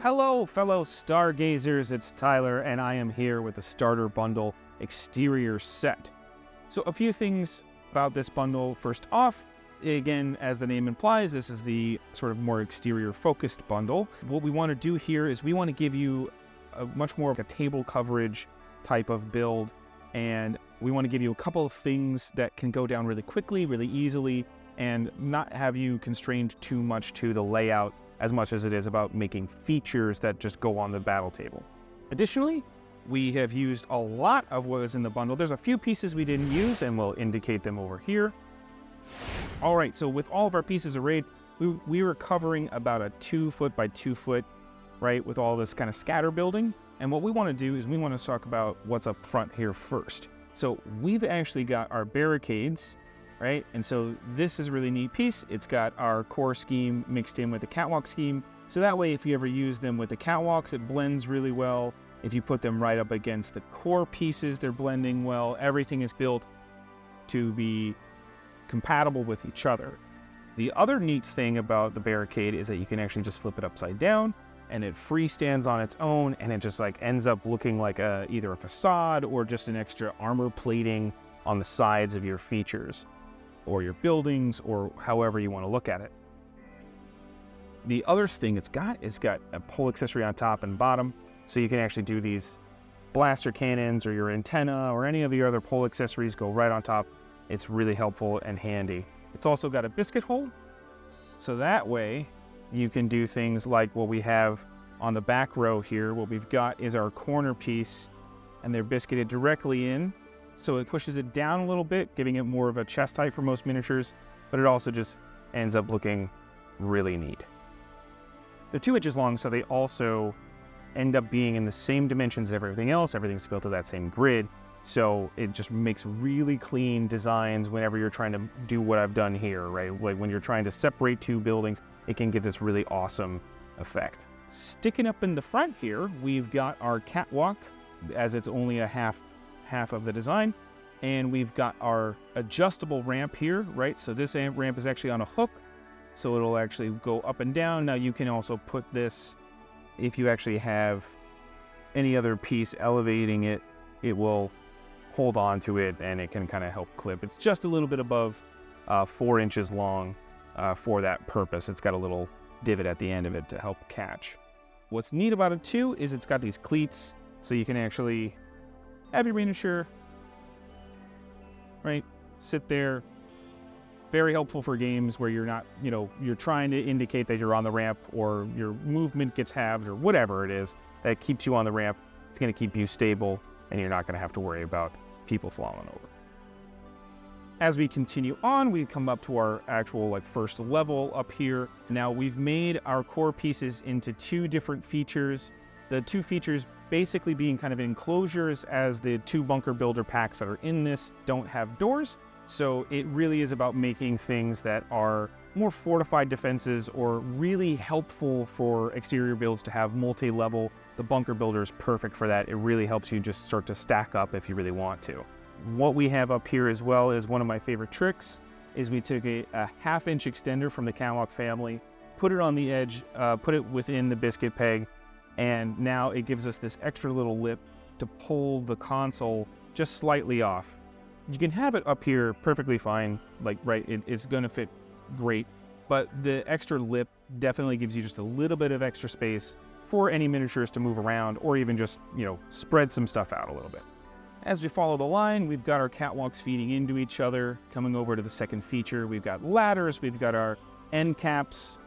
Hello, fellow stargazers, it's Tyler, and I am here with the Starter Bundle exterior set. So a few things about this bundle. First off, again, as the name implies, this is the sort of more exterior focused bundle. What we want to do here is we want to give you a much more of a table coverage type of build, and we want to give you a couple of things that can go down really quickly, really easily, and not have you constrained too much to the layout as much as it is about making features that just go on the battle table. Additionally, we have used a lot of what is in the bundle. There's a few pieces we didn't use, and we'll indicate them over here. All right, so with all of our pieces arrayed, we were covering about a 2 foot by 2 foot, right, with all this kind of scatter building. And what we want to do is we want to talk about what's up front here first. So we've actually got our barricades, right? And so this is a really neat piece. It's got our core scheme mixed in with the catwalk scheme. So that way, if you ever use them with the catwalks, it blends really well. If you put them right up against the core pieces, they're blending well. Everything is built to be compatible with each other. The other neat thing about the barricade is that you can actually just flip it upside down and it freestands on its own, and it just like ends up looking like either a facade or just an extra armor plating on the sides of your features or your buildings, or however you want to look at it. The other thing it's got a pole accessory on top and bottom, so you can actually do these blaster cannons or your antenna or any of the other pole accessories go right on top. It's really helpful and handy. It's also got a biscuit hole, so that way you can do things like what we have on the back row here. What we've got is our corner piece, and they're biscuited directly in. So it pushes it down a little bit, giving it more of a chest height for most miniatures, but it also just ends up looking really neat. They're 2 inches long, so they also end up being in the same dimensions as everything else. Everything's built to that same grid, so it just makes really clean designs whenever you're trying to do what I've done here, right? Like when you're trying to separate 2 buildings, it can give this really awesome effect. Sticking up in the front here, we've got our catwalk, as it's only a half of the design, and we've got our adjustable ramp here, right? So this ramp is actually on a hook, so it'll actually go up and down. Now you can also put this, if you actually have any other piece elevating it, it will hold on to it and it can kind of help clip. It's just a little bit above 4 inches long for that purpose. It's got a little divot at the end of it to help catch. What's neat about it too is it's got these cleats, so you can actually have your miniature, right, sit there. Very helpful for games where you're not, you're trying to indicate that you're on the ramp, or your movement gets halved, or whatever it is that keeps you on the ramp. It's going to keep you stable, and you're not going to have to worry about people falling over. As we continue on, we come up to our actual first level up here. Now we've made our core pieces into 2 different features. The 2 features basically being kind of enclosures, as the 2 bunker builder packs that are in this don't have doors. So it really is about making things that are more fortified defenses or really helpful for exterior builds to have multi-level. The bunker builder is perfect for that. It really helps you just start to stack up if you really want to. What we have up here as well is one of my favorite tricks, is we took a 1/2 inch extender from the catwalk family, put it on the edge, put it within the biscuit peg, and now it gives us this extra little lip to pull the console just slightly off. You can have it up here perfectly fine, it's gonna fit great, but the extra lip definitely gives you just a little bit of extra space for any miniatures to move around, or even just, spread some stuff out a little bit. As we follow the line, we've got our catwalks feeding into each other. Coming over to the second feature, we've got ladders, we've got our end caps,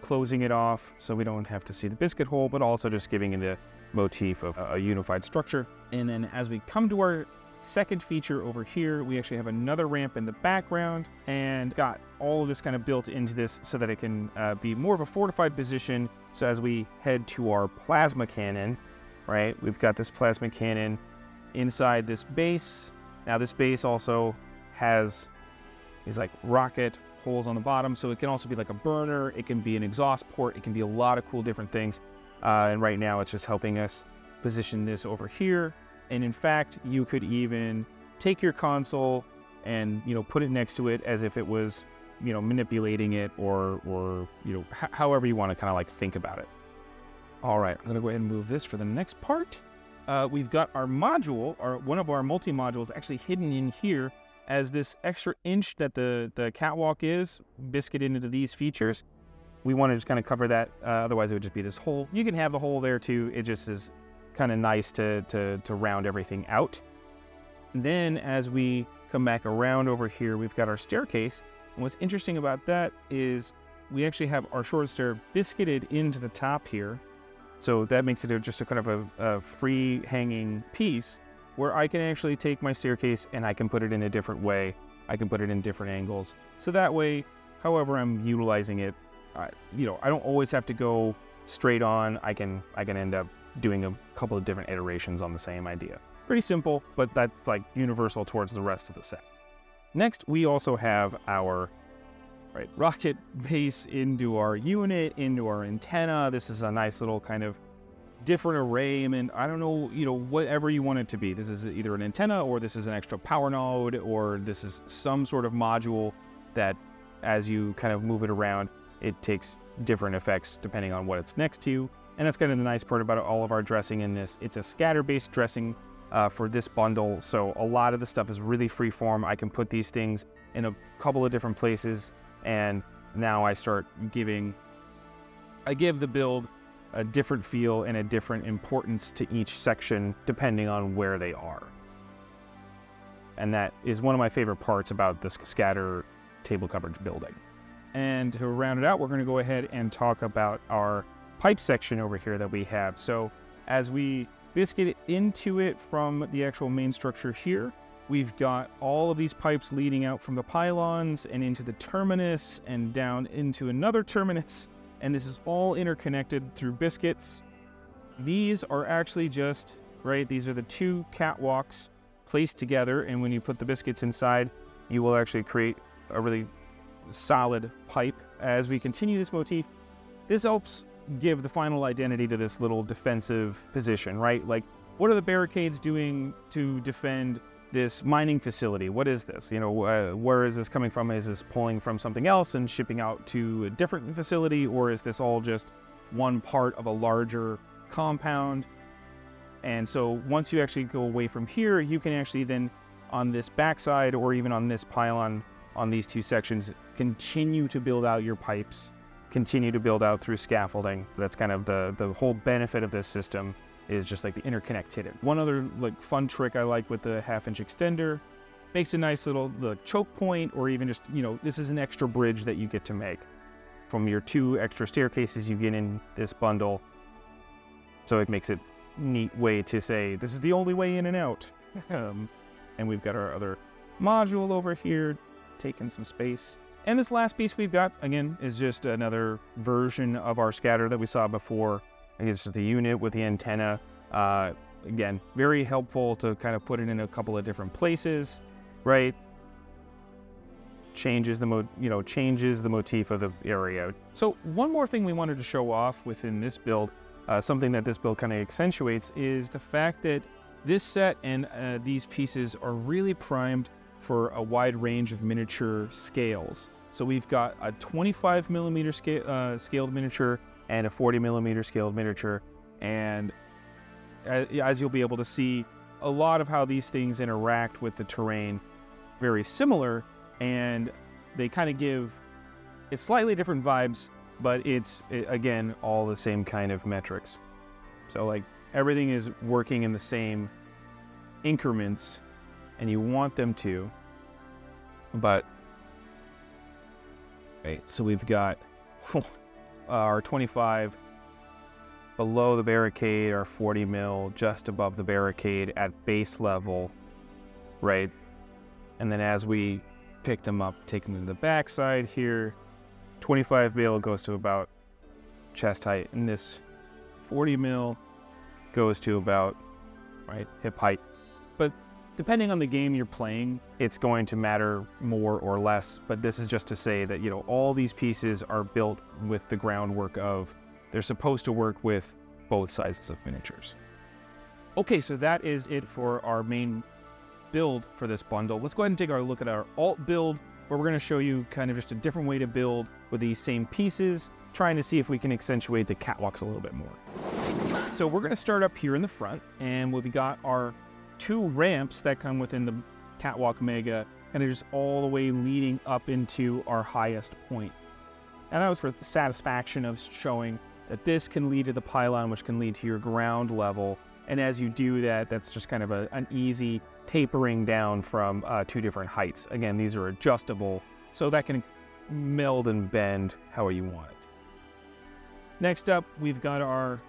closing it off so we don't have to see the biscuit hole, but also just giving it the motif of a unified structure. And then as we come to our second feature over here, we actually have another ramp in the background, and got all of this kind of built into this so that it can be more of a fortified position. So as we head to our plasma cannon, right, we've got this plasma cannon inside this base. Now this base also has these rocket holes on the bottom, so it can also be like a burner, it can be an exhaust port, it can be a lot of cool different things. And right now it's just helping us position this over here. And in fact, you could even take your console and put it next to it as if it was manipulating it, or however you want to kind of think about it. All right, I'm gonna go ahead and move this for the next part. We've got our module, or one of our multi-modules actually hidden in here as this extra inch that the catwalk is biscuited into these features. We want to just kind of cover that, otherwise it would just be this hole. You can have the hole there too, it just is kind of nice to round everything out. And then as we come back around over here, we've got our staircase. And what's interesting about that is we actually have our short stair biscuited into the top here. So that makes it just a kind of a free hanging piece where I can actually take my staircase and I can put it in a different way. I can put it in different angles. So that way, however I'm utilizing it, I don't always have to go straight on. I can end up doing a couple of different iterations on the same idea. Pretty simple, but that's like universal towards the rest of the set. Next, we also have our rocket base into our unit, into our antenna. This is a nice little kind of different array. I mean, I don't know, whatever you want it to be. This is either an antenna, or this is an extra power node, or this is some sort of module that as you kind of move it around, it takes different effects depending on what it's next to. And that's kind of the nice part about all of our dressing in this. It's a scatter-based dressing for this bundle, so a lot of the stuff is really free-form. I can put these things in a couple of different places, and now I give the build a different feel and a different importance to each section depending on where they are. And that is one of my favorite parts about this scatter table coverage building. And to round it out, we're going to go ahead and talk about our pipe section over here that we have. So as we biscuit into it from the actual main structure here, we've got all of these pipes leading out from the pylons and into the terminus and down into another terminus. And this is all interconnected through biscuits. These are actually just, these are the two catwalks placed together. And when you put the biscuits inside, you will actually create a really solid pipe. As we continue this motif, this helps give the final identity to this little defensive position, right? Like, what are the barricades doing to defend this mining facility? What is this? Where is this coming from? Is this pulling from something else and shipping out to a different facility? Or is this all just one part of a larger compound? And so once you actually go away from here, you can actually then on this backside or even on this pylon on these two sections, continue to build out your pipes, continue to build out through scaffolding. That's kind of the whole benefit of this system, is just like the interconnectivity. One other fun trick I like with the 1/2 inch extender, makes a nice little choke point, or even just, this is an extra bridge that you get to make from your 2 extra staircases you get in this bundle. So it makes it neat way to say, this is the only way in and out. And we've got our other module over here, taking some space. And this last piece we've got, again, is just another version of our scatter that we saw before. I guess it's just the unit with the antenna. Again, very helpful to kind of put it in a couple of different places, right? Changes the motif of the area. So one more thing we wanted to show off within this build, something that this build kind of accentuates, is the fact that this set and these pieces are really primed for a wide range of miniature scales. So we've got a 25 millimeter scaled miniature and a 40 millimeter scaled miniature. And as you'll be able to see, a lot of how these things interact with the terrain very similar, and they kind of give it slightly different vibes, but it's again all the same kind of metrics. So everything is working in the same increments, and you want them to. But so we've got our 25 below the barricade, our 40 mil just above the barricade at base level, right? And then as we pick them up, take them to the backside here, 25 mil goes to about chest height, and this 40 mil goes to about hip height. But depending on the game you're playing, it's going to matter more or less. But this is just to say that all these pieces are built with the groundwork of they're supposed to work with both sizes of miniatures. Okay, so that is it for our main build for this bundle. Let's go ahead and take our look at our alt build, where we're going to show you kind of just a different way to build with these same pieces trying to see if we can accentuate the catwalks a little bit more. So we're going to start up here in the front, and we've got our 2 ramps that come within the catwalk mega, and they're just all the way leading up into our highest point. And that was for the satisfaction of showing that this can lead to the pylon, which can lead to your ground level. And as you do that, that's just kind of an easy tapering down from 2 different heights. Again, these are adjustable, so that can meld and bend however you want it. Next up, we've got our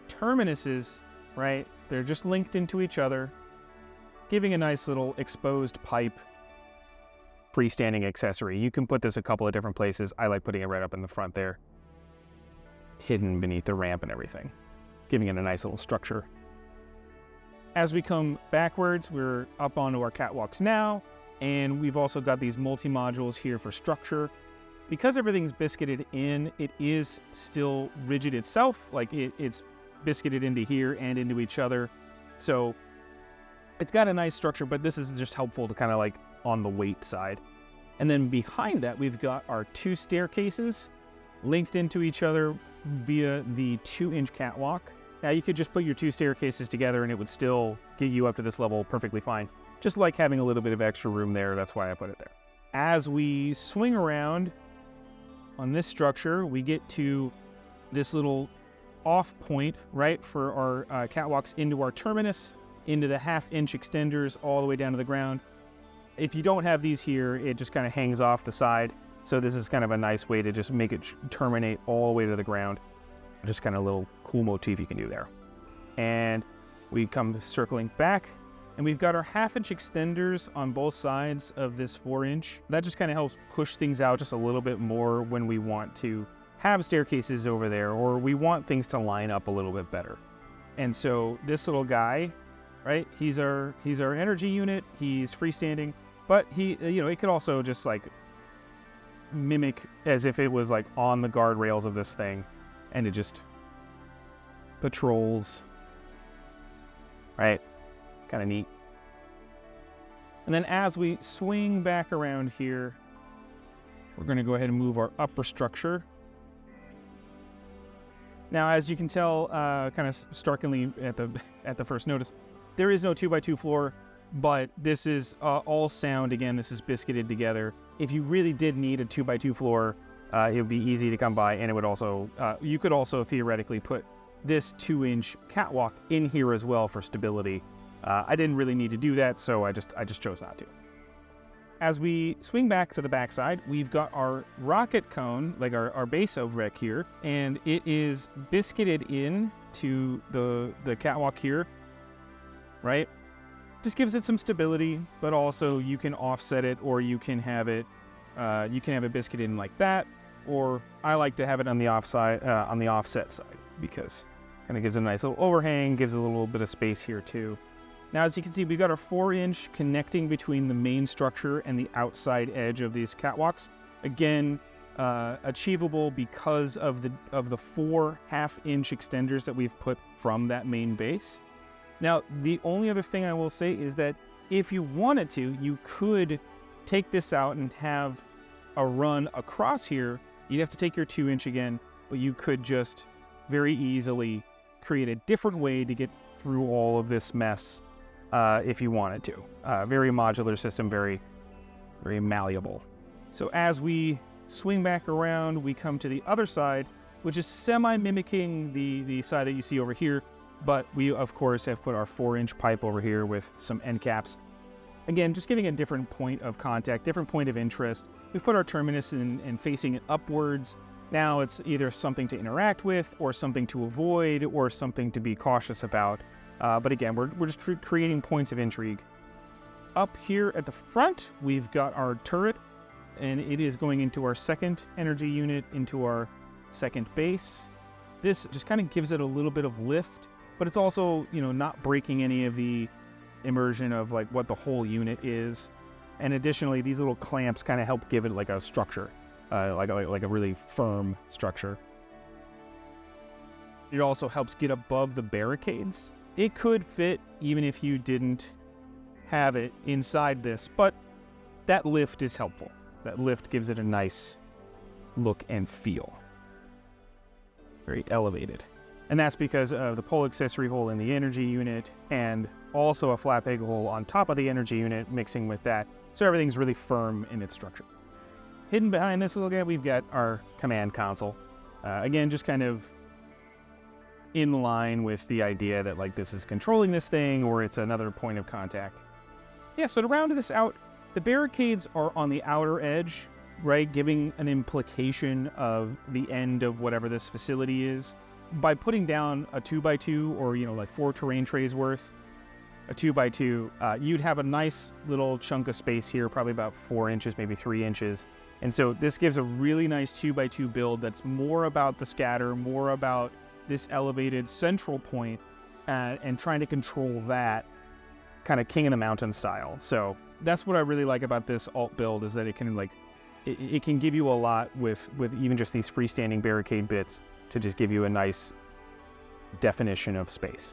terminuses, right? They're just linked into each other, giving a nice little exposed pipe freestanding accessory. You can put this a couple of different places. I like putting it right up in the front there, hidden beneath the ramp and everything, giving it a nice little structure. As we come backwards, we're up onto our catwalks now, and we've also got these multi-modules here for structure. Because everything's biscuited in, it is still rigid itself, like it's biscuited into here and into each other. So it's got a nice structure, but this is just helpful to kind of like on the weight side. And then behind that, we've got our 2 staircases linked into each other via the 2-inch catwalk. Now you could just put your 2 staircases together and it would still get you up to this level perfectly fine. Just like having a little bit of extra room there, that's why I put it there. As we swing around on this structure, we get to this little off point, right, for our catwalks into our terminus, into the 1/2-inch extenders all the way down to the ground. If you don't have these here, it just kind of hangs off the side. So this is kind of a nice way to just make it terminate all the way to the ground. Just kind of a little cool motif you can do there. And we come circling back, and we've got our 1/2-inch extenders on both sides of this 4-inch. That just kind of helps push things out just a little bit more when we want to have staircases over there, or we want things to line up a little bit better. And so this little guy, right, he's our energy unit. He's freestanding, but it could also just like mimic as if it was like on the guardrails of this thing, and it just patrols, right? Kind of neat. And then as we swing back around here, we're going to go ahead and move our upper structure. Now, as you can tell, kind of starkly at the first notice, there is no 2x2 floor, but this is all sound. Again, this is biscuited together. If you really did need a 2x2 floor, it would be easy to come by, and it would also, you could also theoretically put this 2-inch catwalk in here as well for stability. I didn't really need to do that, so I just chose not to. As we swing back to the backside, we've got our rocket cone, like our base over back here, and it is biscuited in to the catwalk here, right? Just gives it some stability, but also you can offset it, or you can have it biscuited in like that, or I like to have it on the offset side, because it kind of gives it a nice little overhang, gives it a little bit of space here too. Now, as you can see, we've got our 4-inch connecting between the main structure and the outside edge of these catwalks. Again, achievable because of the 4 1/2-inch extenders that we've put from that main base. Now, the only other thing I will say is that if you wanted to, you could take this out and have a run across here. You'd have to take your 2-inch again, but you could just very easily create a different way to get through all of this mess if you wanted to. Very modular system, very, very malleable. So as we swing back around, we come to the other side, which is semi-mimicking the side that you see over here, but we, of course, have put our 4-inch pipe over here with some end caps. Again, just giving a different point of contact, different point of interest. We've put our terminus in facing it upwards. Now it's either something to interact with, or something to avoid, or something to be cautious about. But again, we're just creating points of intrigue. Up here at the front, we've got our turret, and it is going into our 2nd energy unit, into our 2nd base. This just kind of gives it a little bit of lift, but it's also, not breaking any of the immersion of like what the whole unit is. And additionally, these little clamps kind of help give it like a structure, like a really firm structure. It also helps get above the barricades. It could fit even if you didn't have it inside this, but that lift is helpful. That lift gives it a nice look and feel. very elevated. And that's because of the pole accessory hole in the energy unit and also a flat peg hole on top of the energy unit mixing with that. So everything's really firm in its structure. Hidden behind this little guy, we've got our command console. Again, just kind of in line with the idea that like this is controlling this thing or it's another point of contact. Yeah, so to round this out, the barricades are on the outer edge, right? Giving an implication of the end of whatever this facility is. By putting down a 2x2 or, like 4 terrain trays worth, a 2x2, you'd have a nice little chunk of space here, probably about 4 inches, maybe 3 inches. And so this gives a really nice 2x2 build that's more about the scatter, more about this elevated central point, and trying to control that kind of king of the mountain style. So that's what I really like about this alt build, is that it can it can give you a lot with even just these freestanding barricade bits to just give you a nice definition of space.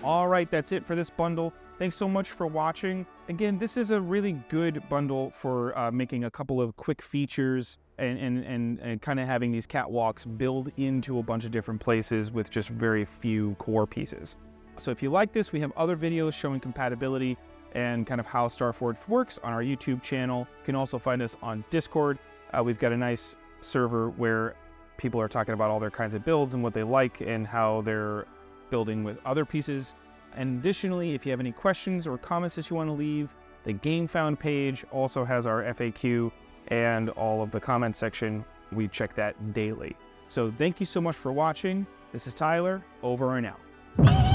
All right, that's it for this bundle. Thanks so much for watching. Again, this is a really good bundle for making a couple of quick features and kind of having these catwalks build into a bunch of different places with just very few core pieces. So if you like this, we have other videos showing compatibility and kind of how Starforged works on our YouTube channel. You can also find us on Discord. We've got a nice server where people are talking about all their kinds of builds and what they like and how they're building with other pieces. And additionally, if you have any questions or comments that you want to leave, the GameFound page also has our FAQ and all of the comment section. We check that daily. So thank you so much for watching. This is Tyler, over and out.